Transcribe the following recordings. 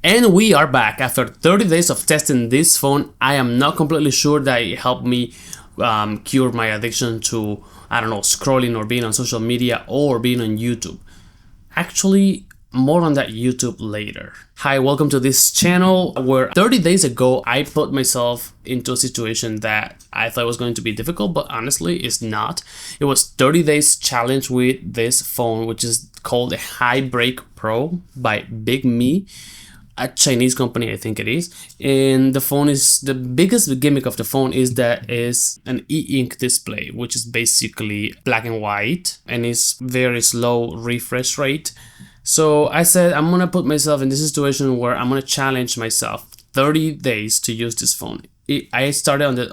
And we are back after 30 days of testing this phone. I am not completely sure that it helped me cure my addiction to, I don't know, scrolling or being on social media or being on YouTube. Actually, more on that YouTube later. Hi, welcome to this channel where 30 days ago I put myself into a situation that I thought was going to be difficult, but honestly it's not. It was 30 days challenge with this phone, which is called the HiBreak Pro by Bigme, a Chinese company, I think it is. And the phone is, the biggest gimmick of the phone is that it's an e-ink display, which is basically black and white and it's very slow refresh rate. So I said I'm gonna put myself in this situation where I'm gonna challenge myself 30 days to use this phone. I started on the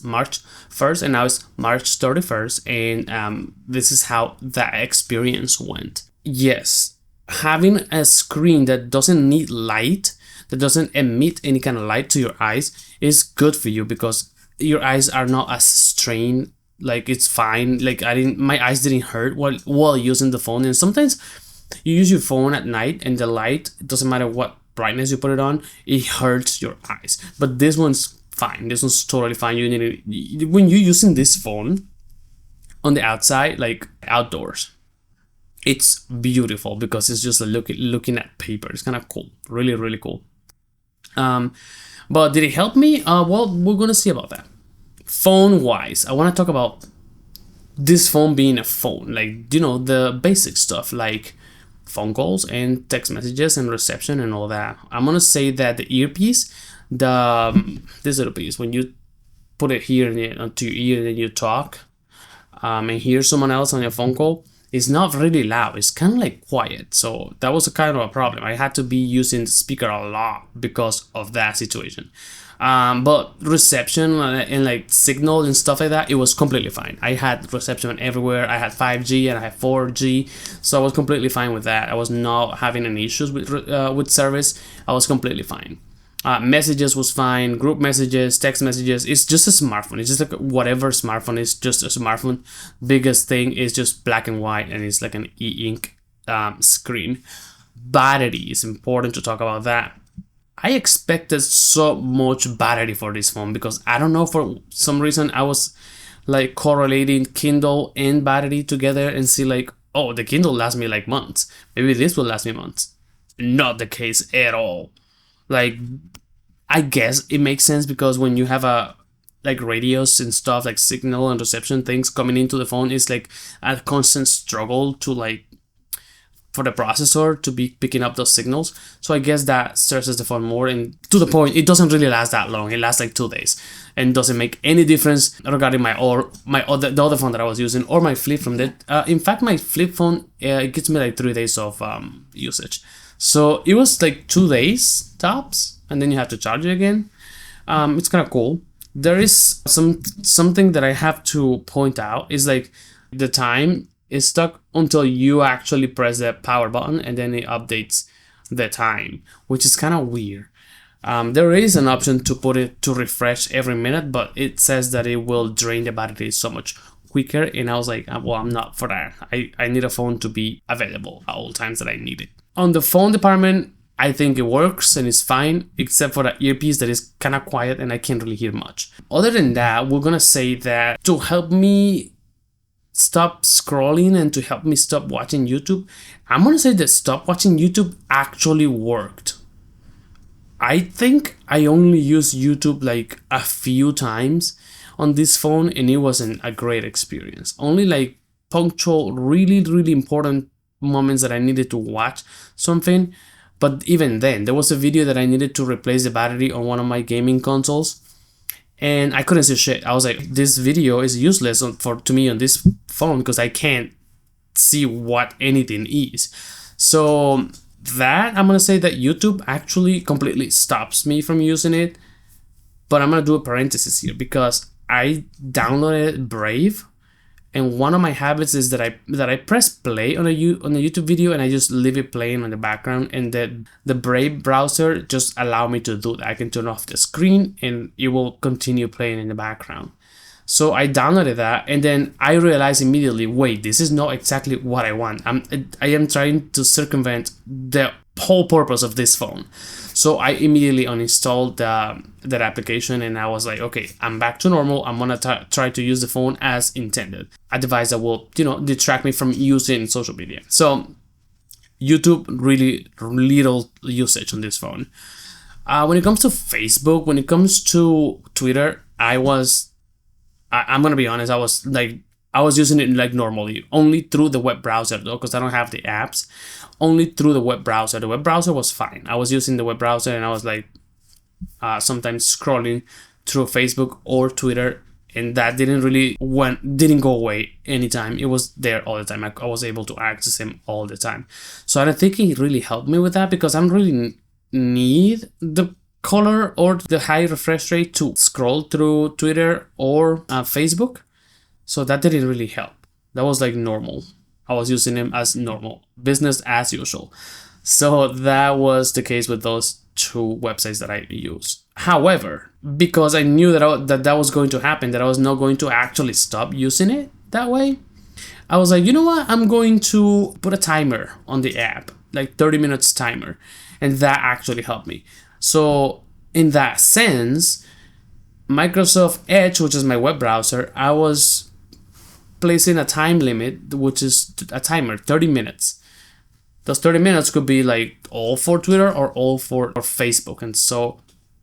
March 1st, and now it's March 31st, and this is how that experience went. Yes, having a screen that doesn't need light, that doesn't emit any kind of light to your eyes, is good for you because your eyes are not as strained. Like, it's fine. Like, my eyes didn't hurt while using the phone. And sometimes you use your phone at night and the light, it doesn't matter what brightness you put it on, it hurts your eyes. But this one's fine. This one's totally fine. You need it when you're using this phone on the outside, like outdoors. It's beautiful because it's just looking at paper. It's kind of cool. Really, really cool. But did it help me? Well, we're gonna see about that. Phone wise, I want to talk about this phone being a phone. Like, you know, the basic stuff like phone calls and text messages and reception and all that. I'm gonna say that the earpiece, this little piece, when you put it here onto your ear and then you talk and hear someone else on your phone call, it's not really loud. It's kind of like quiet. So that was a kind of a problem. I had to be using the speaker a lot because of that situation. But reception and like signal and stuff like that, it was completely fine. I had reception everywhere. I had 5G and I had 4G, so I was completely fine with that. I was not having any issues with service. I was completely fine. Messages was fine. Group messages, text messages. It's just a smartphone. It's just like whatever smartphone is, just a smartphone. Biggest thing is just black and white, and it's like an e-ink screen. Battery is important to talk about that. I expected so much battery for this phone because I don't know, for some reason I was like correlating Kindle and battery together and see like, oh, the Kindle lasts me like months. Maybe this will last me months. Not the case at all. Like, I guess it makes sense because when you have like radios and stuff, like signal and reception things coming into the phone, it's like a constant struggle to like for the processor to be picking up those signals. So I guess that stresses the phone more, and to the point, it doesn't really last that long. It lasts like 2 days and doesn't make any difference regarding the other phone that I was using or my flip phone. In fact, my flip phone, it gets me like 3 days of usage. So it was like 2 days tops, and then you have to charge it again. It's kind of cool. There is something that I have to point out is like the time is stuck until you actually press the power button, and then it updates the time, which is kind of weird. There is an option to put it to refresh every minute, but it says that it will drain the battery so much quicker, and I was like, well, I'm not for that. I need a phone to be available at all times that I need it. On the phone department, I think it works and it's fine, except for the earpiece that is kind of quiet and I can't really hear much. Other than that, we're gonna say that to help me stop scrolling and to help me stop watching YouTube, I'm gonna say that stop watching YouTube actually worked. I think I only used YouTube like a few times on this phone, and it wasn't a great experience. Only like punctual, really, really important moments that I needed to watch something. But even then, there was a video that I needed to replace the battery on one of my gaming consoles, and I couldn't see shit. I was like, this video is useless to me on this phone because I can't see what anything is. So that, I'm gonna say that YouTube actually completely stops me from using it. But I'm gonna do a parenthesis here because I downloaded Brave, and one of my habits is that I press play on a YouTube video and I just leave it playing on the background, and the Brave browser just allow me to do that. I can turn off the screen and it will continue playing in the background. So I downloaded that, and then I realized immediately, wait, this is not exactly what I want. I am trying to circumvent the whole purpose of this phone. So I immediately uninstalled that application, and I was like, okay, I'm back to normal. I'm gonna try to use the phone as intended, a device that will, detract me from using social media. So YouTube, really little usage on this phone. When it comes to Facebook, when it comes to Twitter, I'm gonna be honest, I was using it like normally, only through the web browser though, because I don't have the apps. Only through the web browser. The web browser was fine. I was using the web browser, and I was like sometimes scrolling through Facebook or Twitter, and that didn't go away anytime. It was there all the time. I was able to access him all the time. So I don't think it really helped me with that, because I don't really need the color or the high refresh rate to scroll through Twitter or Facebook. So that didn't really help. That was like normal. I was using him as normal, business as usual. So that was the case with those two websites that I use. However, because I knew that was going to happen, that I was not going to actually stop using it that way, I was like, you know what? I'm going to put a timer on the app, like 30 minutes timer. And that actually helped me. So in that sense, Microsoft Edge, which is my web browser, I was placing a time limit, which is a timer, 30 minutes. Those 30 minutes could be like all for Twitter or all for Facebook. And so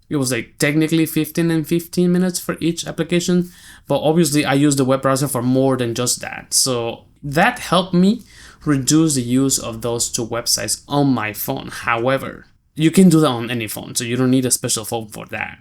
it was like technically 15 and 15 minutes for each application. But obviously I use the web browser for more than just that. So that helped me reduce the use of those two websites on my phone. However, you can do that on any phone, so you don't need a special phone for that.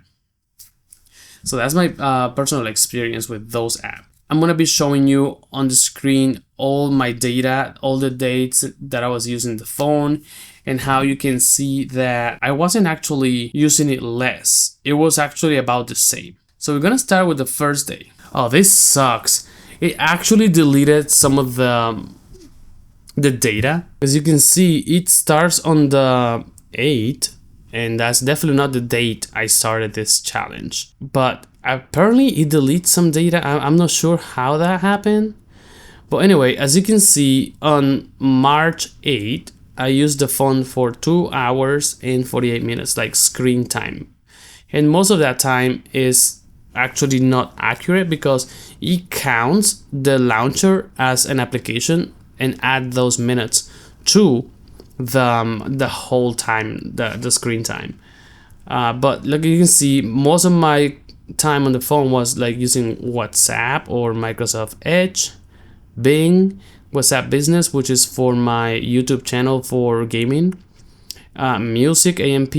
So that's my personal experience with those apps. I'm going to be showing you on the screen all my data, all the dates that I was using the phone, and how you can see that I wasn't actually using it less. It was actually about the same. So we're going to start with the first day. Oh, this sucks. It actually deleted some of the data. As you can see, it starts on the 8th, and that's definitely not the date I started this challenge. But apparently it deletes some data. I'm not sure how that happened. But anyway, as you can see, on March 8th, I used the phone for 2 hours and 48 minutes, like screen time. And most of that time is actually not accurate, because it counts the launcher as an application and add those minutes to the whole time, the screen time. But like you can see, most of my time on the phone was like using WhatsApp or Microsoft Edge, Bing, WhatsApp Business, which is for my YouTube channel for gaming, music, AMP,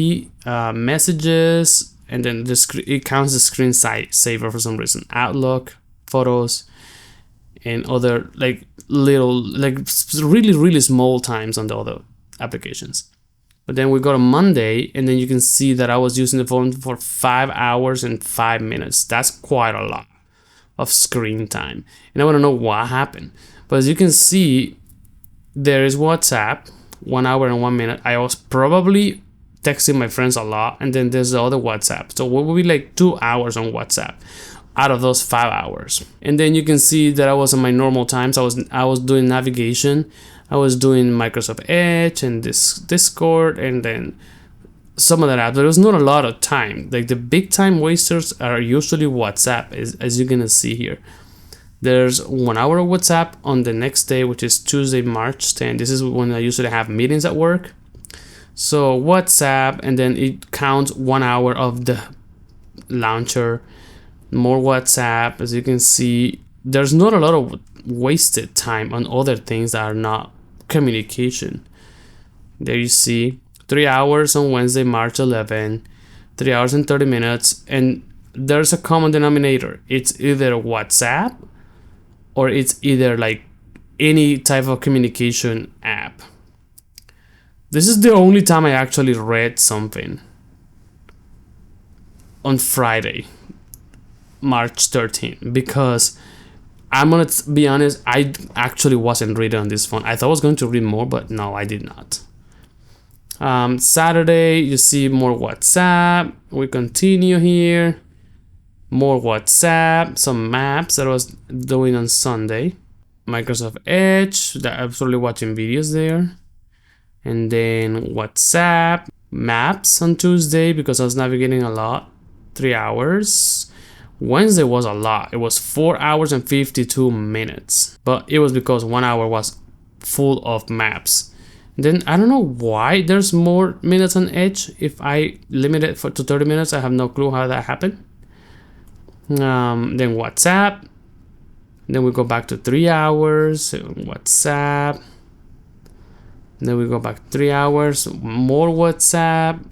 messages, and then it counts the screen saver for some reason, Outlook, photos, and other like really small times on the other applications. But then we go to Monday, and then you can see that I was using the phone for 5 hours and 5 minutes. That's quite a lot of screen time. And I want to know what happened. But as you can see, there is WhatsApp, 1 hour and 1 minute. I was probably texting my friends a lot. And then there's the other WhatsApp. So it will be like 2 hours on WhatsApp out of those 5 hours. And then you can see that I was on my normal times. I was doing navigation. I was doing Microsoft Edge and this Discord, and then some of that app. There was not a lot of time. Like the big time wasters are usually WhatsApp, as you're gonna see here. There's 1 hour of WhatsApp on the next day, which is Tuesday, March 10th. This is when I usually have meetings at work. So WhatsApp, and then it counts 1 hour of the launcher, more WhatsApp. As you can see, there's not a lot of wasted time on other things that are not communication. There you see 3 hours on Wednesday, March 11, 3 hours and 30 minutes, and there's a common denominator. It's either WhatsApp or it's either like any type of communication app. This is the only time I actually read something. On Friday, March 13th, because I'm gonna be honest, I actually wasn't reading on this phone. I thought I was going to read more, but no, I did not. Saturday, you see more WhatsApp. We continue here. More WhatsApp, some maps that I was doing on Sunday. Microsoft Edge, that I'm probably watching videos there. And then WhatsApp, Maps on Tuesday because I was navigating a lot, 3 hours. Wednesday was a lot. It was 4 hours and 52 minutes. But it was because 1 hour was full of maps. Then I don't know why there's more minutes on Edge. If I limit it to 30 minutes, I have no clue how that happened. Then WhatsApp. Then we go back to 3 hours. WhatsApp. Then we go back 3 hours. More WhatsApp.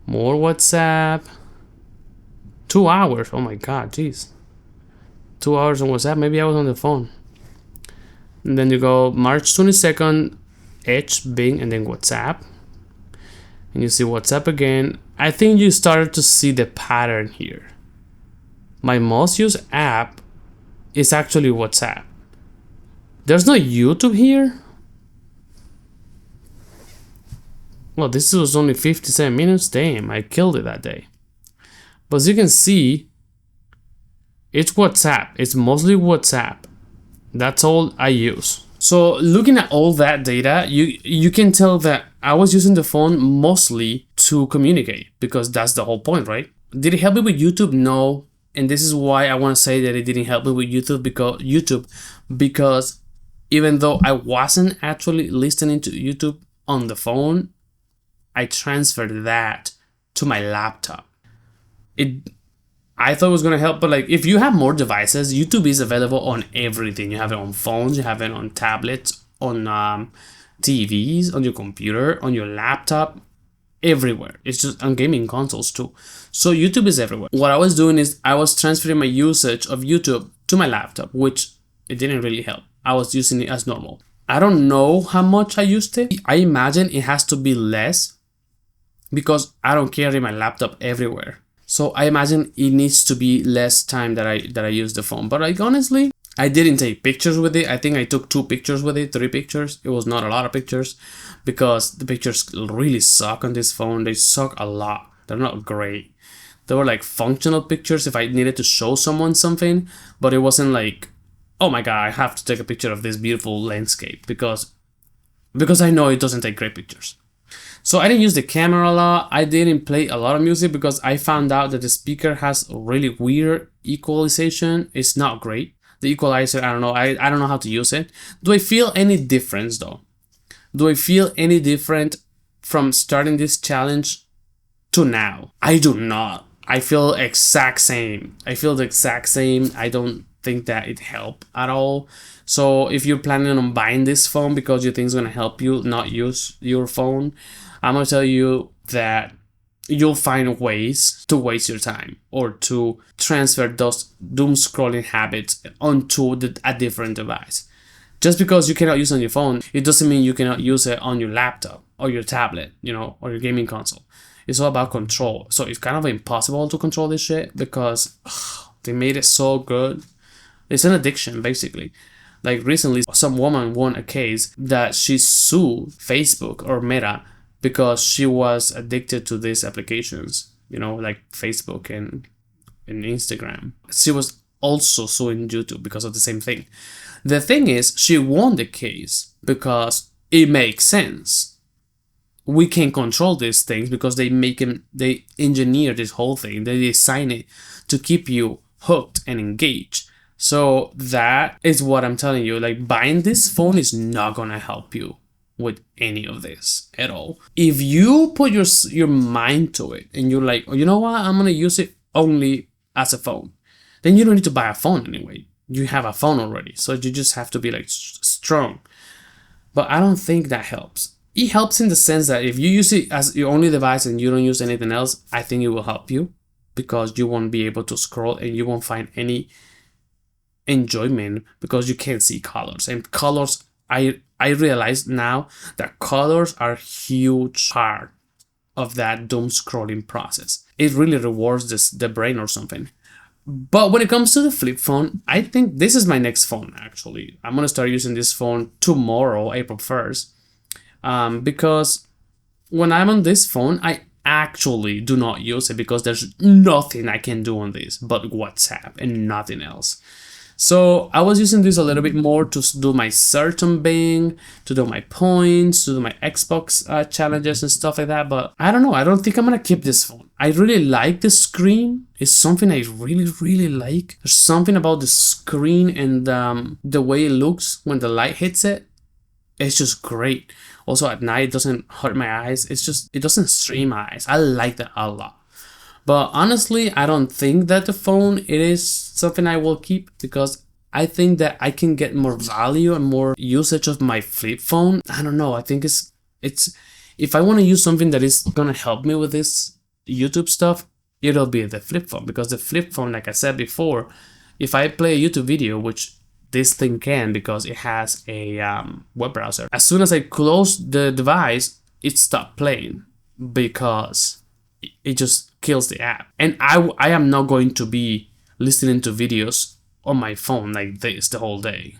More WhatsApp. 2 hours. Oh my god, jeez. 2 hours on WhatsApp. Maybe I was on the phone. And then you go March 22nd, Edge, Bing, and then WhatsApp. And you see WhatsApp again. I think you started to see the pattern here. My most used app is actually WhatsApp. There's no YouTube here. Well, this was only 57 minutes. Damn, I killed it that day. But as you can see, it's WhatsApp. It's mostly WhatsApp. That's all I use. So looking at all that data, you can tell that I was using the phone mostly to communicate because that's the whole point, right? Did it help me with YouTube? No. And this is why I want to say that it didn't help me with YouTube because even though I wasn't actually listening to YouTube on the phone, I transferred that to my laptop. I thought it was gonna help, but like if you have more devices, YouTube is available on everything. You have it on phones, you have it on tablets, on TVs, on your computer, on your laptop, everywhere. It's just on gaming consoles too. So YouTube is everywhere. What I was doing is I was transferring my usage of YouTube to my laptop, which it didn't really help. I was using it as normal. I don't know how much I used it. I imagine it has to be less because I don't carry my laptop everywhere. So I imagine it needs to be less time that I use the phone. But like honestly, I didn't take pictures with it. I think I took 2 pictures with it, 3 pictures. It was not a lot of pictures because the pictures really suck on this phone. They suck a lot. They're not great. They were like functional pictures if I needed to show someone something, but it wasn't like, oh my god, I have to take a picture of this beautiful landscape because I know it doesn't take great pictures. So I didn't use the camera a lot. I didn't play a lot of music because I found out that the speaker has a really weird equalization. It's not great. The equalizer, I don't know. I don't know how to use it. Do I feel any difference though? Do I feel any different from starting this challenge to now? I do not. I feel exact same. I feel the exact same. I don't think that it helped at all. So if you're planning on buying this phone because you think it's going to help you not use your phone, I'm going to tell you that you'll find ways to waste your time or to transfer those doom scrolling habits onto a different device. Just because you cannot use it on your phone, it doesn't mean you cannot use it on your laptop or your tablet, or your gaming console. It's all about control. So it's kind of impossible to control this shit because they made it so good. It's an addiction, basically. Like recently, some woman won a case that she sued Facebook or Meta because she was addicted to these applications, like Facebook and Instagram. She was also suing YouTube because of the same thing. The thing is, she won the case because it makes sense. We can control these things because they engineer this whole thing. They design it to keep you hooked and engaged. So that is what I'm telling you. Like, buying this phone is not gonna help you with any of this at all. If you put your mind to it and you're like, oh, you know what, I'm gonna use it only as a phone, then you don't need to buy a phone anyway. You have a phone already, so you just have to be like strong. But I don't think that helps. It helps in the sense that if you use it as your only device and you don't use anything else, I think it will help you because you won't be able to scroll and you won't find any enjoyment because you can't see colors. And colors, I realize now that colors are a huge part of that doom scrolling process. It really rewards the brain or something. But when it comes to the flip phone, I think this is my next phone actually. I'm gonna start using this phone tomorrow, April 1st. Because when I'm on this phone, I actually do not use it because there's nothing I can do on this but WhatsApp and nothing else. So I was using this a little bit more to do my search on Bing, to do my points, to do my Xbox challenges and stuff like that. But I don't know. I don't think I'm gonna keep this phone. I really like the screen. It's something I really like. There's something about the screen and the way it looks when the light hits it. It's just great. Also at night, it doesn't hurt my eyes. It doesn't strain my eyes. I like that a lot. But honestly, I don't think that the phone, it is something I will keep, because I think that I can get more value and more usage of my flip phone. I don't know. I think it's if I want to use something that is gonna help me with this YouTube stuff, it'll be the flip phone, because the flip phone, like I said before, if I play a YouTube video, which this thing can because it has a web browser, as soon as I close the device, it stopped playing because it just kills the app. And I am not going to be listening to videos on my phone like this the whole day.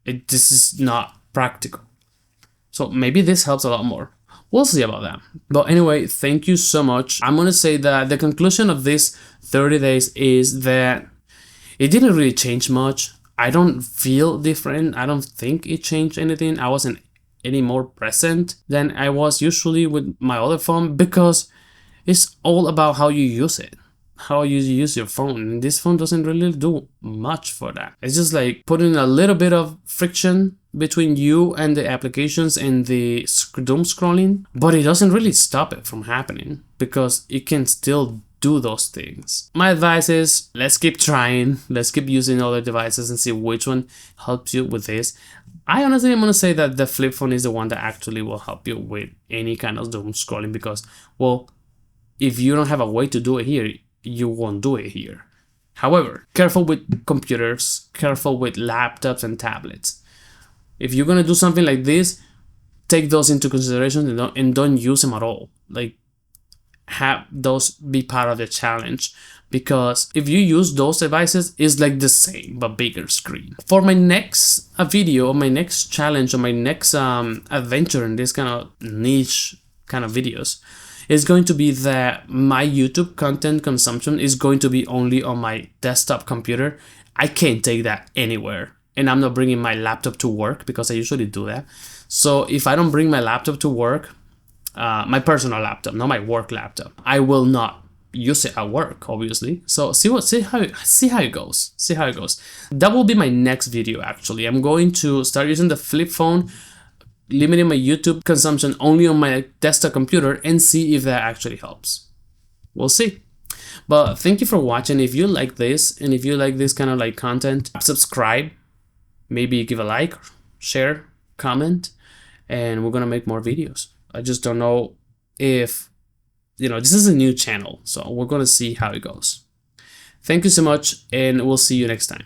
This is not practical. So maybe this helps a lot more. We'll see about that. But anyway, thank you so much. I'm gonna say that the conclusion of this 30 days is that it didn't really change much. I don't feel different. I don't think it changed anything. I wasn't any more present than I was usually with my other phone, because it's all about how you use it, how you use your phone. And this phone doesn't really do much for that. It's just like putting a little bit of friction between you and the applications and the doom scrolling, but it doesn't really stop it from happening, because it can still do those things. My advice is, let's keep trying, let's keep using other devices and see which one helps you with this. I honestly am gonna say that the flip phone is the one that actually will help you with any kind of doom scrolling, because, well, if you don't have a way to do it here, you won't do it here. However, careful with computers, careful with laptops and tablets. If you're gonna do something like this, take those into consideration and don't use them at all. Like, have those be part of the challenge, because if you use those devices, it's like the same but bigger screen. For my next video, or my next challenge, or my next adventure in this kind of niche kind of videos, is going to be that my YouTube content consumption is going to be only on my desktop computer. I can't take that anywhere, and I'm not bringing my laptop to work, because I usually do that. So if I don't bring my laptop to work, my personal laptop, not my work laptop, I will not use it at work, obviously. So see how it goes. See how it goes. That will be my next video. Actually, I'm going to start using the flip phone, limiting my YouTube consumption only on my desktop computer, and see if that actually helps. We'll see. But thank you for watching. If you like this, and if you like this kind of like content, subscribe, maybe give a like, share, comment, and we're gonna make more videos. I just don't know if, this is a new channel, so we're gonna see how it goes. Thank you so much, and we'll see you next time.